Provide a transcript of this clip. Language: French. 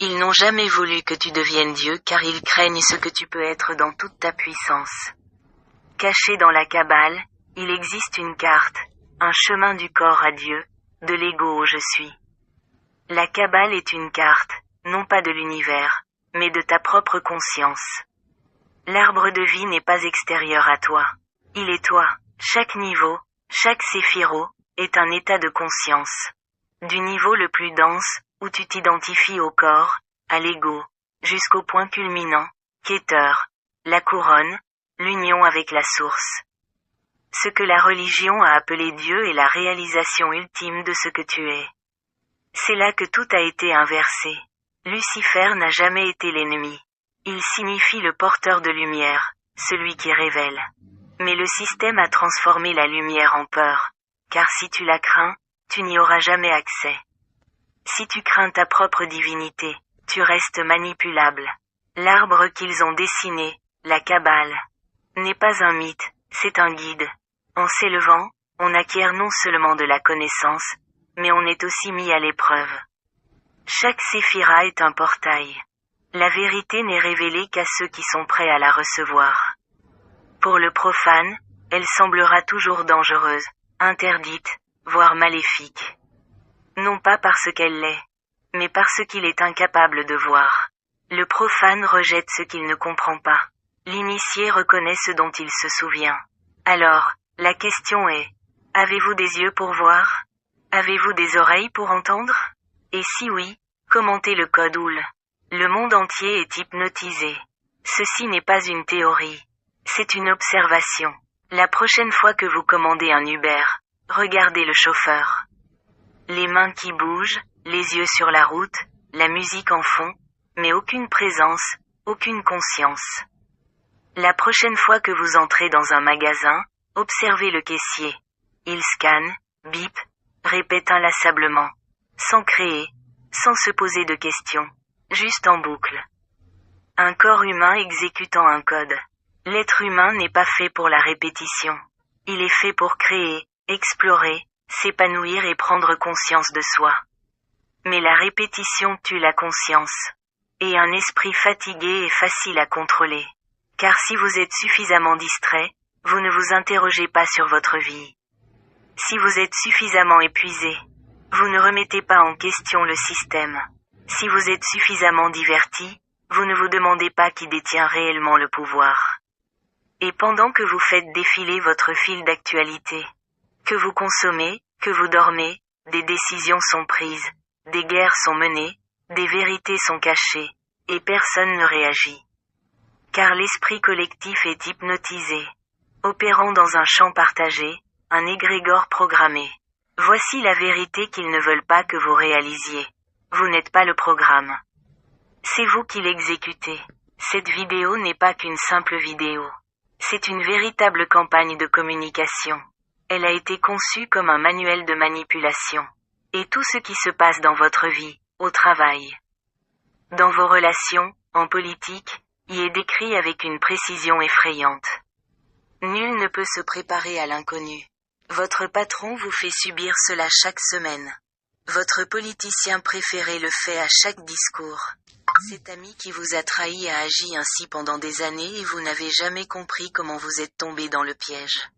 Ils n'ont jamais voulu que tu deviennes Dieu car ils craignent ce que tu peux être dans toute ta puissance. Caché dans la Kabbale, il existe une carte, un chemin du corps à Dieu, de l'ego au je suis. La Kabbale est une carte, non pas de l'univers, mais de ta propre conscience. L'arbre de vie n'est pas extérieur à toi. Il est toi. Chaque niveau, chaque séphiro, est un état de conscience. Du niveau le plus dense, où tu t'identifies au corps, à l'ego, jusqu'au point culminant, Keter, la couronne, l'union avec la source. Ce que la religion a appelé Dieu est la réalisation ultime de ce que tu es. C'est là que tout a été inversé. Lucifer n'a jamais été l'ennemi. Il signifie le porteur de lumière, celui qui révèle. Mais le système a transformé la lumière en peur, car si tu la crains, tu n'y auras jamais accès. Si tu crains ta propre divinité, tu restes manipulable. L'arbre qu'ils ont dessiné, la Kabbale, n'est pas un mythe, c'est un guide. En s'élevant, on acquiert non seulement de la connaissance, mais on est aussi mis à l'épreuve. Chaque séphira est un portail. La vérité n'est révélée qu'à ceux qui sont prêts à la recevoir. Pour le profane, elle semblera toujours dangereuse, interdite, voire maléfique. Non pas parce qu'elle l'est, mais parce qu'il est incapable de voir. Le profane rejette ce qu'il ne comprend pas. L'initié reconnaît ce dont il se souvient. Alors, la question est, avez-vous des yeux pour voir? Avez-vous des oreilles pour entendre? Et si oui, commentez le code OUL. Le monde entier est hypnotisé. Ceci n'est pas une théorie. C'est une observation. La prochaine fois que vous commandez un Uber, regardez le chauffeur. Les mains qui bougent, les yeux sur la route, la musique en fond, mais aucune présence, aucune conscience. La prochaine fois que vous entrez dans un magasin, observez le caissier. Il scanne, bip, répète inlassablement. Sans créer, sans se poser de questions. Juste en boucle. Un corps humain exécutant un code. L'être humain n'est pas fait pour la répétition. Il est fait pour créer, explorer, s'épanouir et prendre conscience de soi. Mais la répétition tue la conscience. Et un esprit fatigué est facile à contrôler. Car si vous êtes suffisamment distrait, vous ne vous interrogez pas sur votre vie. Si vous êtes suffisamment épuisé, vous ne remettez pas en question le système. Si vous êtes suffisamment diverti, vous ne vous demandez pas qui détient réellement le pouvoir. Et pendant que vous faites défiler votre fil d'actualité, que vous consommez, que vous dormez, des décisions sont prises, des guerres sont menées, des vérités sont cachées, et personne ne réagit. Car l'esprit collectif est hypnotisé, opérant dans un champ partagé, un égrégore programmé. Voici la vérité qu'ils ne veulent pas que vous réalisiez. Vous n'êtes pas le programme. C'est vous qui l'exécutez. Cette vidéo n'est pas qu'une simple vidéo. C'est une véritable campagne de communication. Elle a été conçue comme un manuel de manipulation. Et tout ce qui se passe dans votre vie, au travail, dans vos relations, en politique, y est décrit avec une précision effrayante. Nul ne peut se préparer à l'inconnu. Votre patron vous fait subir cela chaque semaine. Votre politicien préféré le fait à chaque discours. Cet ami qui vous a trahi a agi ainsi pendant des années et vous n'avez jamais compris comment vous êtes tombé dans le piège.